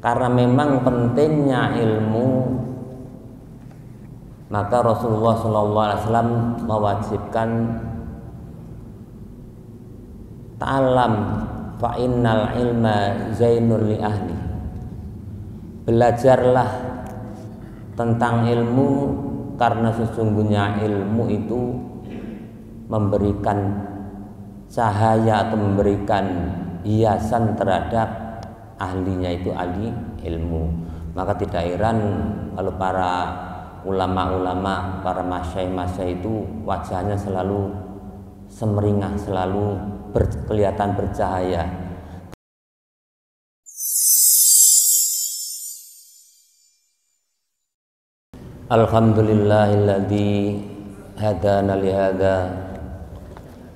Karena memang pentingnya ilmu, maka Rasulullah SAW mewajibkan ta'alam fa innal ilma zainul li ahli. Belajarlah tentang ilmu, karena sesungguhnya ilmu itu memberikan cahaya atau memberikan hiasan terhadap ahlinya, itu ahli ilmu. Maka tidak heran kalau para ulama-ulama, para masyayikh itu wajahnya selalu semeringah, selalu kelihatan bercahaya. Alhamdulillahilladzi hadana lihada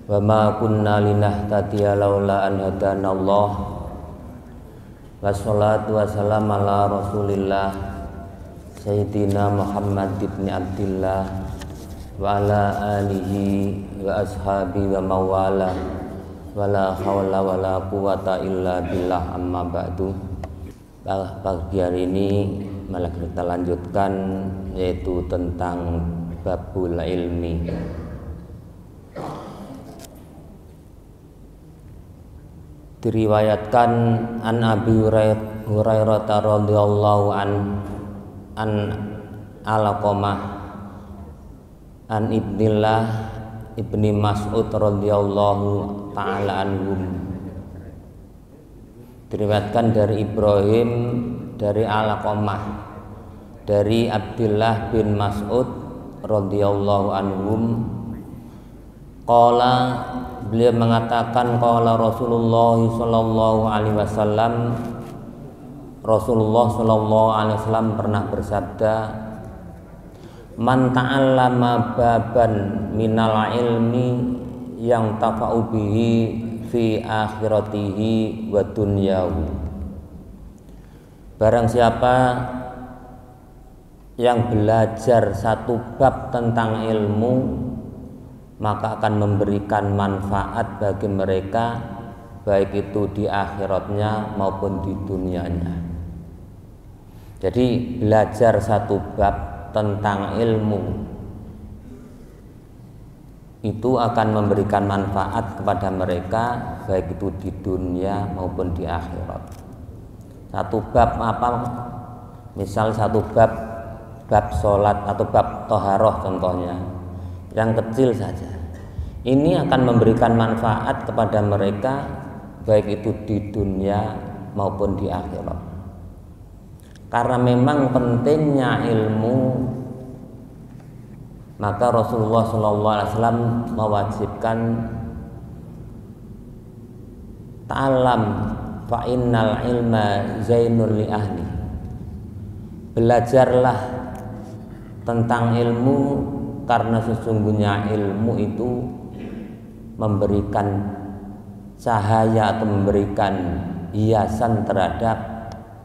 wa ma kunna linahtadiya laula an hadana Allah. Wassalatu wassalamu ala Rasulillah Sayyidina Muhammad ibn Abdillah wa ala alihi wa ashabi wa mawala wala hawla wala quwata illa billah, amma ba'du. Pagi hari ini malah kita lanjutkan, yaitu tentang babul ilmi. Diriwayatkan an Abi Hurairah radhiyallahu an Alaqamah an Ibnillah ibni Mas'ud radhiyallahu ta'ala anhum. Diriwayatkan dari Ibrahim dari Alaqamah dari Abdullah bin Mas'ud radhiyallahu anhum. Qala, beliau mengatakan, qala Rasulullah sallallahu alaihi wasallam, Rasulullah sallallahu alaihi wasallam pernah bersabda, man ta'allama baban minal ilmi yang tafa'u bihi fi akhiratihi wa dunyahu. Barang siapa yang belajar satu bab tentang ilmu, maka akan memberikan manfaat bagi mereka, baik itu di akhiratnya maupun di dunianya. Jadi belajar satu bab tentang ilmu itu akan memberikan manfaat kepada mereka, baik itu di dunia maupun di akhirat. Satu bab apa? Misal satu bab sholat atau bab toharoh contohnya, yang kecil saja, ini akan memberikan manfaat kepada mereka, baik itu di dunia maupun di akhirat. Karena memang pentingnya ilmu, maka Rasulullah SAW mewajibkan ta'alam fa innal ilma zainul li ahli. Belajarlah tentang ilmu, karena sesungguhnya ilmu itu memberikan cahaya atau memberikan hiasan terhadap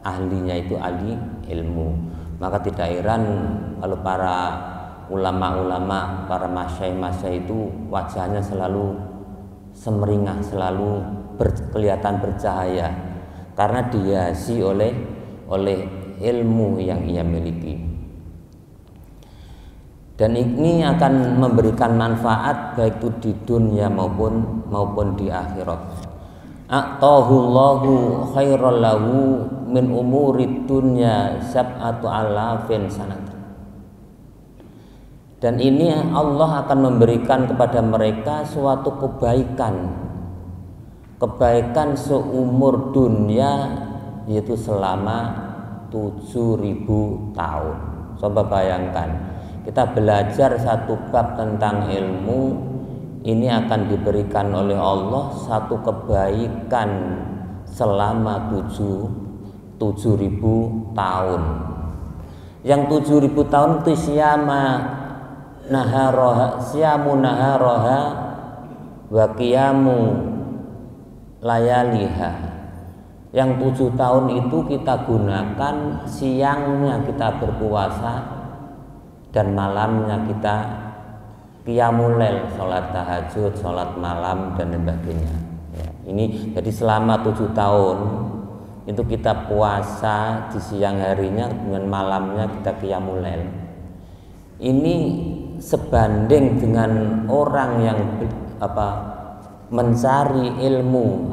ahlinya, itu ahli ilmu. Maka tidak heran kalau para ulama-ulama, para masyayikh itu wajahnya selalu semeringah, selalu kelihatan bercahaya, karena dihiasi oleh ilmu yang ia miliki. Dan ini akan memberikan manfaat baik itu di dunia maupun di akhirat. A'tahullahu khairal lahu min umurid dunya sab'atu alafin sanat. Dan ini Allah akan memberikan kepada mereka suatu kebaikan seumur dunia, yaitu selama 7.000 tahun. Coba bayangkan, kita belajar satu bab tentang ilmu, ini akan diberikan oleh Allah satu kebaikan selama 7.000 tahun. Yang 7.000 tahun itu siamu naharoha wa qiyamu layaliha. Yang 7 tahun itu kita gunakan, siangnya kita berpuasa dan malamnya kita qiyamul lail, sholat tahajud, sholat malam dan sebagainya. Ya, ini jadi selama 7 tahun itu kita puasa di siang harinya, kemudian malamnya kita qiyamul lail. Ini sebanding dengan orang yang mencari ilmu,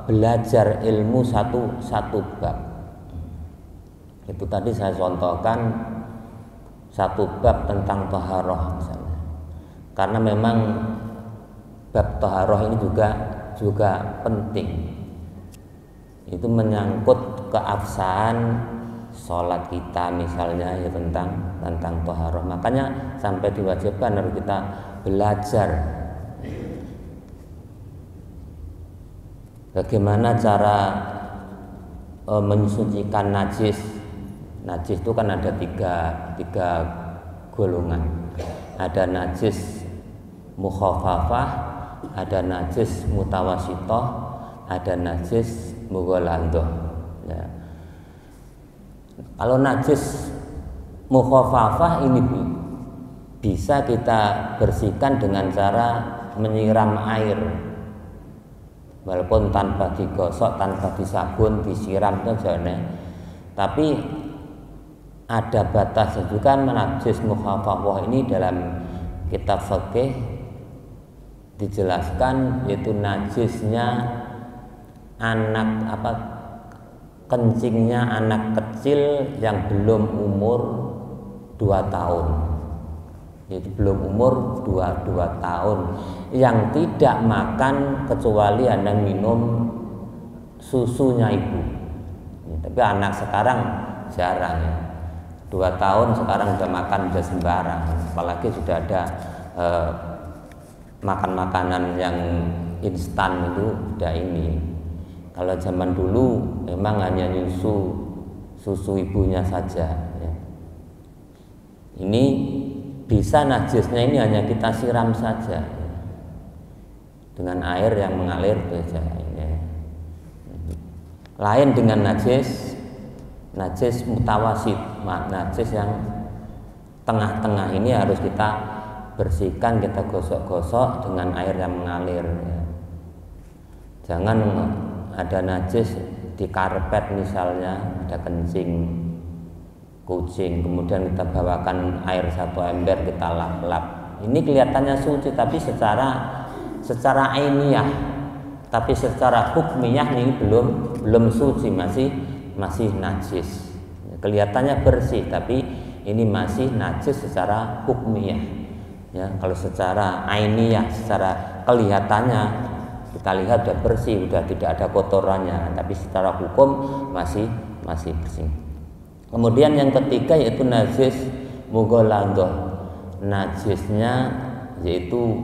belajar ilmu satu bab. Itu tadi saya contohkan satu bab tentang taharah misalnya. Karena memang bab taharah ini juga penting. Itu menyangkut keabsahan sholat kita misalnya, ya tentang taharah. Makanya sampai diwajibkan harus kita belajar bagaimana cara mensucikan najis. Najis itu kan ada tiga golongan. Ada najis mukhafafah, ada najis mutawasitoh, ada najis mughaladhah. Ya. Kalau najis mukhafafah ini bisa kita bersihkan dengan cara menyiram air, walaupun tanpa digosok, tanpa disabun, disiram saja. Tapi ada batasnya juga. Najis mukhafafah ini dalam kitab fikih dijelaskan, yaitu najisnya kencingnya anak kecil yang belum umur 2 tahun, yaitu belum umur 2 tahun, yang tidak makan kecuali hanya minum susunya ibu. Tapi anak sekarang jarang ya, 2 tahun sekarang udah makan udah sembarang, apalagi sudah ada makan makanan yang instan itu udah ini. Kalau zaman dulu memang hanya susu ibunya saja ya. Ini bisa najisnya ini hanya kita siram saja ya, dengan air yang mengalir saja ya. Lain dengan najis mutawasit, najis yang tengah-tengah ini harus kita bersihkan, kita gosok-gosok dengan air yang mengalir ya. Jangan ada najis di karpet misalnya, ada kencing kucing, kemudian kita bawakan air 1 ember, kita lap-lap. Ini kelihatannya suci, tapi secara ainiyah, tapi secara hukmiyah ini belum suci, masih najis. Kelihatannya bersih, tapi ini masih najis secara hukmiyah. Ya, kalau secara ainiyah, secara kelihatannya kita lihat sudah bersih, sudah tidak ada kotorannya, tapi secara hukum masih bersih. Kemudian yang ketiga yaitu najis mughaladhah. Najisnya yaitu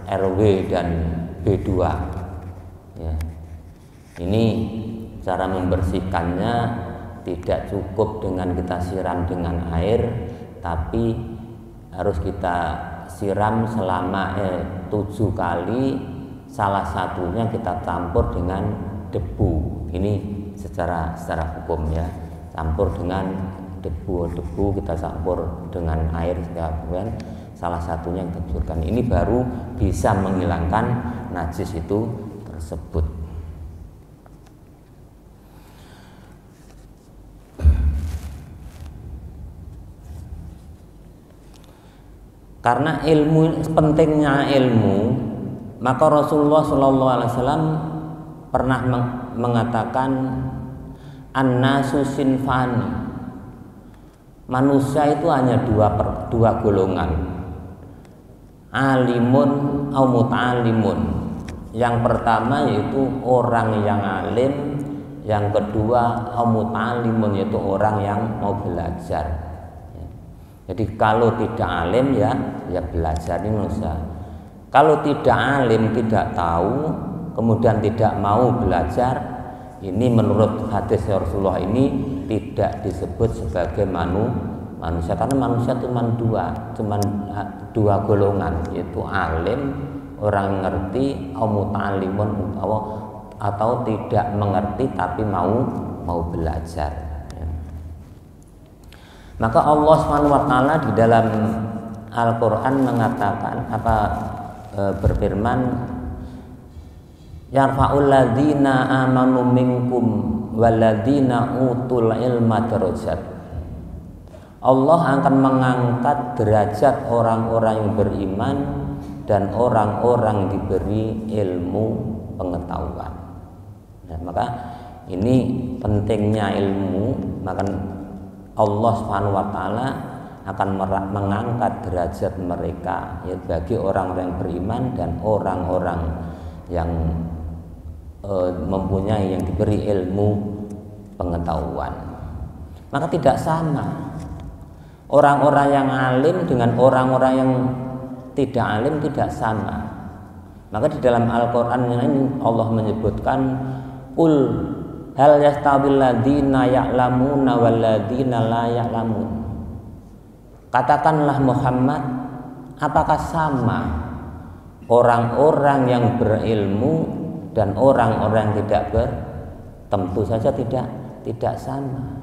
RW dan B2 ya. Ini cara membersihkannya tidak cukup dengan kita siram dengan air, tapi harus kita siram selama 7 kali. Salah satunya kita campur dengan debu. Ini secara hukum ya, campur dengan debu kita campur dengan air, kemudian salah satunya kita cukurkan. Ini baru bisa menghilangkan najis itu tersebut. Karena pentingnya ilmu, maka Rasulullah SAW pernah mengatakan an-nasu sinfani, manusia itu hanya dua golongan, alimun au muta'alimun. Yang pertama yaitu orang yang alim, yang kedua au muta'alimun, yaitu orang yang mau belajar. Jadi kalau tidak alim ya belajar ini manusia. Kalau tidak alim, tidak tahu, kemudian tidak mau belajar, ini menurut hadis Rasulullah ini tidak disebut sebagai manusia, karena manusia cuma dua golongan, yaitu alim, orang ngerti, muta'alimun, atau tidak mengerti tapi mau belajar. Maka Allah SWT di dalam Al-Quran mengatakan berfirman, yarfa'ul ladzina amanu minkum walladzina utul ilma darajat. Allah akan mengangkat derajat orang-orang yang beriman dan orang-orang diberi ilmu pengetahuan. Nah, maka ini pentingnya ilmu, maka Allah Subhanahu wa taala akan mengangkat derajat mereka ya, bagi orang-orang yang beriman dan orang-orang yang mempunyai, yang diberi ilmu pengetahuan. Maka tidak sama orang-orang yang alim dengan orang-orang yang tidak alim, tidak sama. Maka di dalam Al-Quran ini Allah menyebutkan qul hal yastawil ladzina ya'lamuna wal ladzina la ya'lamun. Katakanlah Muhammad, apakah sama orang-orang yang berilmu dan orang-orang yang tidak tentu saja tidak sama.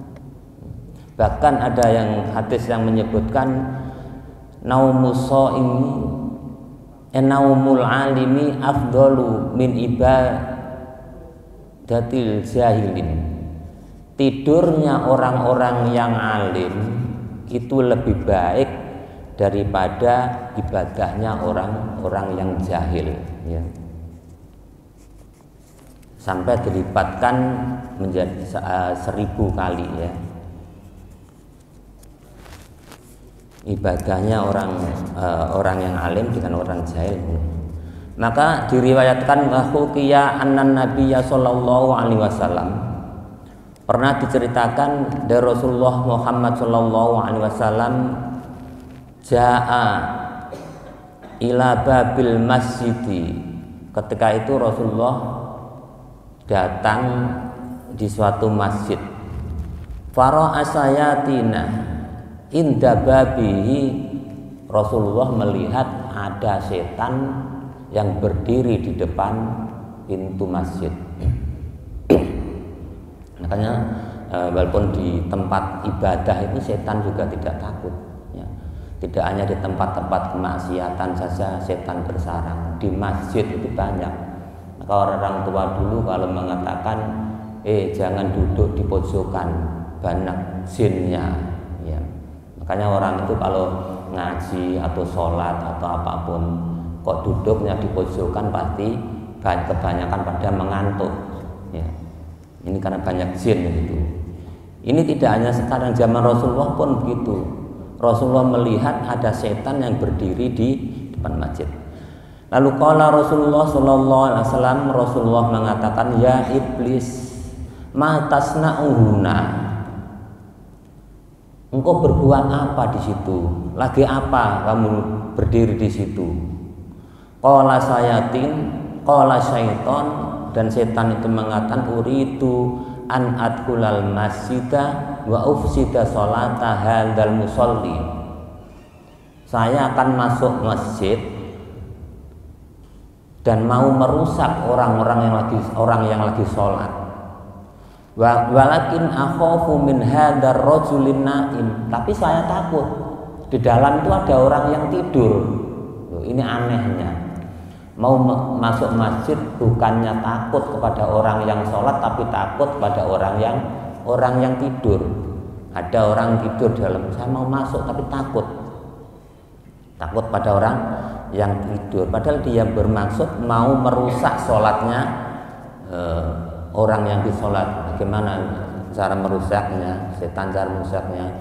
Bahkan ada yang hadis yang menyebutkan naumul alimi afdalu min ibadatil jahilin. Tidurnya orang-orang yang alim itu lebih baik daripada ibadahnya orang-orang yang jahil ya. Sampai dilipatkan menjadi 1000 kali ya ibadahnya orang yang alim dengan orang jahil. Maka diriwayatkan bahwa annan nabiyya sallallahu alaihi wasallam, pernah diceritakan dari Rasulullah Muhammad sallallahu alaihi wasallam, jaa ila babil masjidi. Ketika itu Rasulullah datang di suatu masjid. Fara'a sayatina inda babihi. Rasulullah melihat ada setan yang berdiri di depan pintu masjid. Makanya walaupun di tempat ibadah itu setan juga tidak takut ya. Tidak hanya di tempat-tempat kemaksiatan saja setan bersarang, di masjid itu banyak. Maka orang tua dulu kalau mengatakan jangan duduk di pojokan, banyak jinnya ya. Makanya orang itu kalau ngaji atau sholat atau apapun kok duduknya di pojokan pasti kebanyakan pada mengantuk ya. Ini karena banyak jin gitu. Ini tidak hanya sekarang, zaman Rasulullah pun begitu. Rasulullah melihat ada setan yang berdiri di depan masjid. Lalu qala Rasulullah sallallahu alaihi wasallam, Rasulullah mengatakan, ya iblis, ma tasna'uhuna. Engkau berbuat apa di situ? Lagi apa kamu berdiri di situ? Qala sayatin, qala syaiton. Dan setan itu mengatakan, uritu an adkhulal masjidah wa ufsida sholata hadzal musolli. Saya akan masuk masjid dan mau merusak orang yang lagi sholat. Walakin akhafu min hadzal rajulin naim. Tapi saya takut di dalam itu ada orang yang tidur. Loh, ini anehnya. Mau masuk masjid bukannya takut kepada orang yang sholat, tapi takut pada orang yang tidur. Ada orang tidur dalam, saya mau masuk tapi takut pada orang yang tidur. Padahal dia bermaksud mau merusak sholatnya orang yang disolat. Bagaimana cara merusaknya? Setan cara merusaknya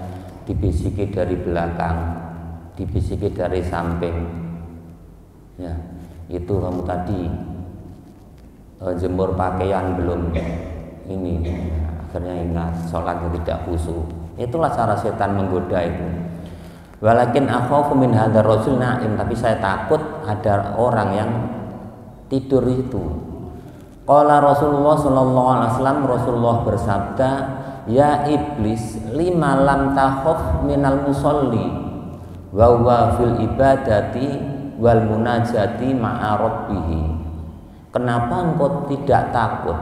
dibisiki dari belakang, dibisiki dari samping. Ya. Itu kamu tadi jemur pakaian belum ini, akhirnya ingat sholatnya tidak khusyuk. Itulah cara setan menggoda itu. Walakin akhafu min hadzal rajul naim, tapi saya takut ada orang yang tidur itu. Qala Rasulullah sallallahu alaihi wasallam, Rasulullah bersabda, ya iblis, lima lam takhaf minal musolli wa huwa fil ibadati wal munajati ma'a rabbih. Kenapa engkau tidak takut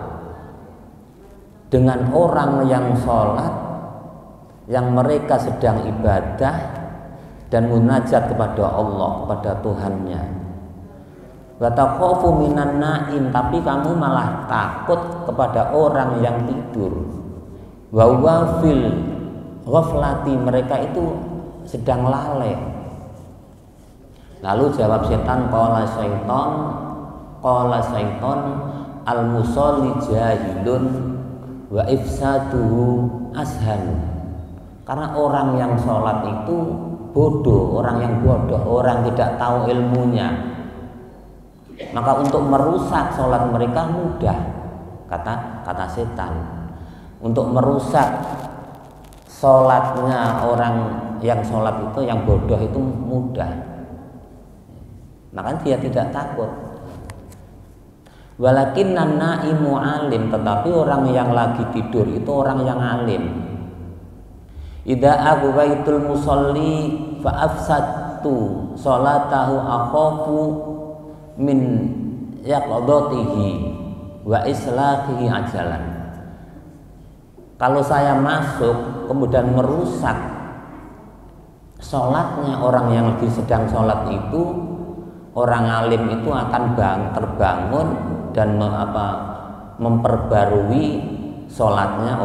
dengan orang yang sholat, yang mereka sedang ibadah dan munajat kepada Allah, kepada Tuhannya. wa takhafu minan naim, tapi kamu malah takut kepada orang yang tidur. Wa huwa fil ghaflati, mereka itu sedang lalai. Lalu jawab setan, qala syaiton al musolli jahilun wa ifsaduhu ashan. Karena orang yang sholat itu bodoh, orang yang bodoh, orang tidak tahu ilmunya, maka untuk merusak sholat mereka mudah, kata setan. Untuk merusak sholatnya orang yang sholat itu, yang bodoh itu mudah, maka dia tidak takut. Walakinnan naimu alim, tetapi orang yang lagi tidur itu orang yang alim. Idza aghwaitul musolli fa afsadtu sholatahu akhafu min yaqdatihi wa islahihi ajalan. Kalau saya masuk kemudian merusak sholatnya orang yang lagi sedang sholat itu, orang alim itu akan terbangun dan memperbarui sholatnya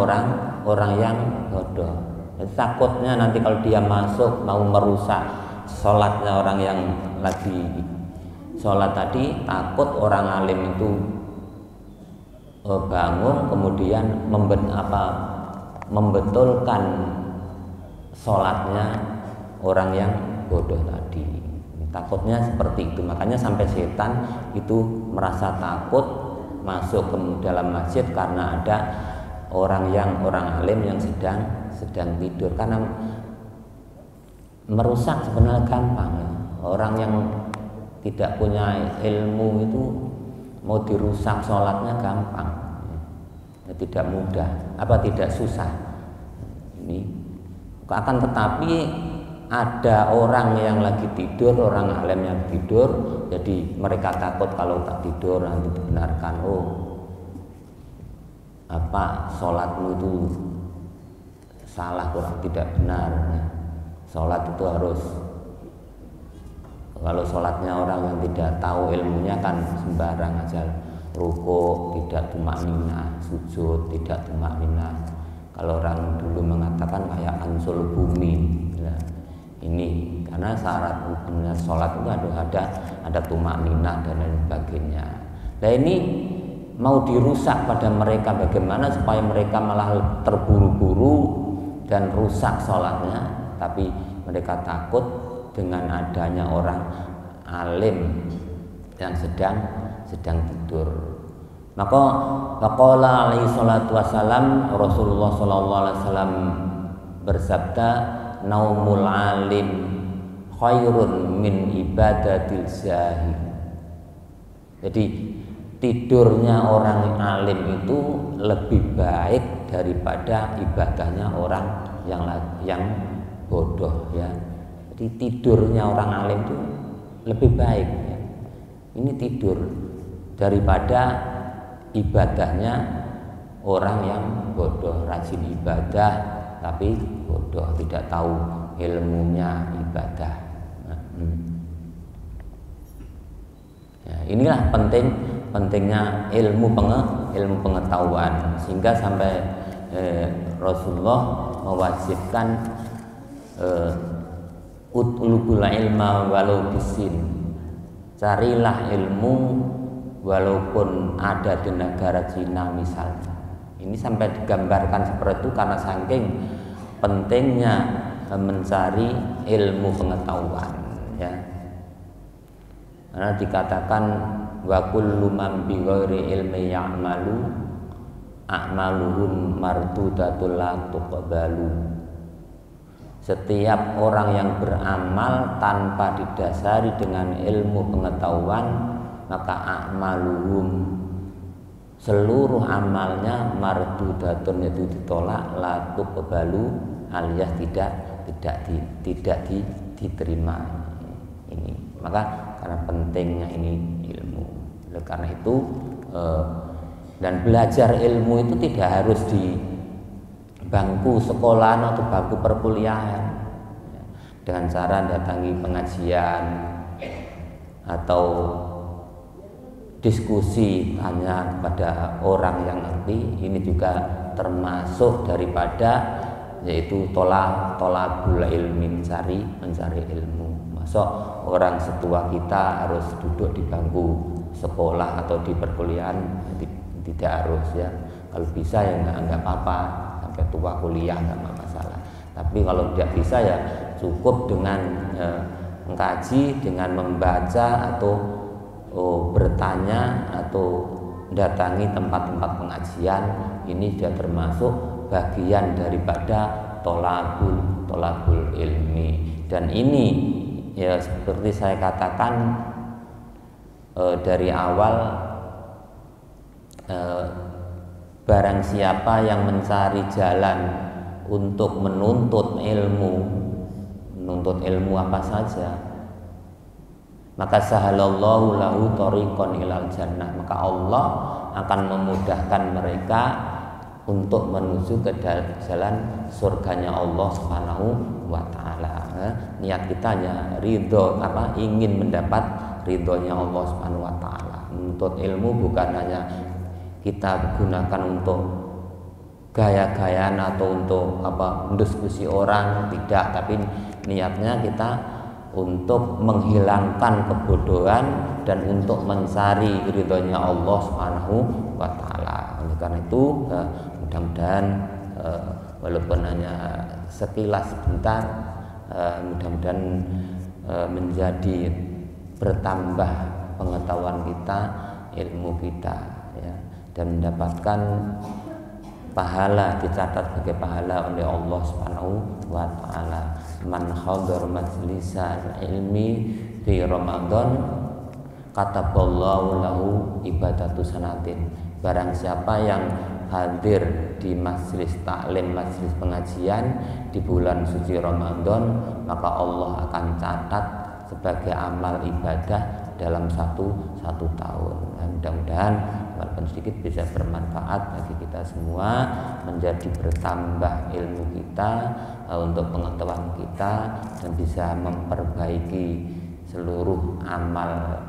orang yang bodoh. Jadi takutnya nanti kalau dia masuk mau merusak sholatnya orang yang lagi sholat tadi, takut orang alim itu bangun kemudian membetulkan sholatnya orang yang bodoh tadi. Takutnya seperti itu, makanya sampai setan itu merasa takut masuk ke dalam masjid karena ada orang alim yang sedang tidur. Karena merusak sebenarnya gampang ya. Orang yang tidak punya ilmu itu mau dirusak sholatnya gampang ya, tidak mudah, tidak susah. Ini akan tetapi ada orang yang lagi tidur, orang alim yang tidur, jadi mereka takut kalau tak tidur nanti dibenarkan, sholatmu itu salah, kurang tidak benar ya. Sholat itu harus, kalau sholatnya orang yang tidak tahu ilmunya kan sembarang aja, rukuk tidak tumakninah, sujud tidak tumakninah. Kalau orang dulu mengatakan kayak ansul bumi ya. Ini karena syarat hukumnya sholat itu ada tumakninah dan lain sebagainya. Nah ini mau dirusak pada mereka, bagaimana supaya mereka malah terburu-buru dan rusak sholatnya, tapi mereka takut dengan adanya orang alim yang sedang tidur. Maka faqala alaihi salatu wassalam, Rasulullah sallallahu alaihi wasallam bersabda, naumul alim khairun min ibadatil zahid. Jadi tidurnya orang alim itu lebih baik daripada ibadahnya orang yang bodoh ya. Jadi tidurnya orang alim itu lebih baik ya. Ini tidur daripada ibadahnya orang yang bodoh, rajin ibadah tapi bodoh, tidak tahu ilmunya ibadah. Ya, inilah pentingnya ilmu pengetahuan, sehingga sampai Rasulullah mewajibkan utlubul ilma walau bisin, carilah ilmu walaupun ada di negara Cina misalnya. Ini sampai digambarkan seperti itu karena saking pentingnya mencari ilmu pengetahuan ya. Karena dikatakan wa kullu man bi ghairi ilmi ya'malu a'maluhum mardudatul la tuqbalu. Setiap orang yang beramal tanpa didasari dengan ilmu pengetahuan, maka a'maluhum, seluruh amalnya mardudatun, itu ditolak, la tuqbalu, alias tidak diterima. Ini maka karena pentingnya ini ilmu. Oleh karena itu dan belajar ilmu itu tidak harus di bangku sekolah atau bangku perkuliahan, dengan cara datangi pengajian atau diskusi tanya kepada orang yang ngerti, ini juga termasuk daripada yaitu tolabul ilmi, mencari ilmu. Masuk orang setua kita harus duduk di bangku sekolah atau di perkuliahan, tidak harus ya. Kalau bisa ya nggak apa-apa, sampai tua kuliah nggak masalah. Tapi kalau tidak bisa ya cukup dengan mengkaji, dengan membaca atau bertanya atau datangi tempat-tempat pengajian. Ini sudah termasuk bagian daripada tolabul ilmi. Dan ini ya seperti saya katakan dari awal, barang siapa yang mencari jalan untuk menuntut ilmu apa saja, maka sahalallahu lahu thoriqan ilal jannah, maka Allah akan memudahkan mereka untuk menuju ke jalan surganya Allah Subhanahu wa taala. Niat kita hanya ingin mendapat ridhonya Allah Subhanahu wa taala. Menuntut ilmu bukan hanya kita gunakan untuk gaya-gayaan atau untuk mendiskusi orang, tidak, tapi niatnya kita untuk menghilangkan kebodohan dan untuk mencari ridhonya Allah Subhanahu wa taala. Oleh karena itu mudah-mudahan walaupun hanya sekilas sebentar, mudah-mudahan menjadi bertambah pengetahuan kita, ilmu kita ya, dan mendapatkan pahala, dicatat sebagai pahala oleh Allah Subhanahu wa taala. Man hadar majlisan ilmi fi Ramadan kataballahu lahu ibadatu sanatin. Barang siapa yang hadir di majelis taklim, majelis pengajian di bulan suci Ramadan, maka Allah akan catat sebagai amal ibadah dalam satu tahun. Nah, mudah-mudahan walaupun sedikit bisa bermanfaat bagi kita semua, menjadi bertambah ilmu kita untuk pengetahuan kita, dan bisa memperbaiki seluruh amal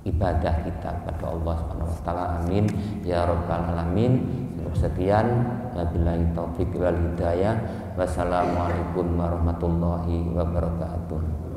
ibadah kita kepada Allah Subhanahu wa taala. Amin ya rabbal alamin. Cukup sekian, wabillahi taufik wal hidayah. Wassalamualaikum warahmatullahi wabarakatuh.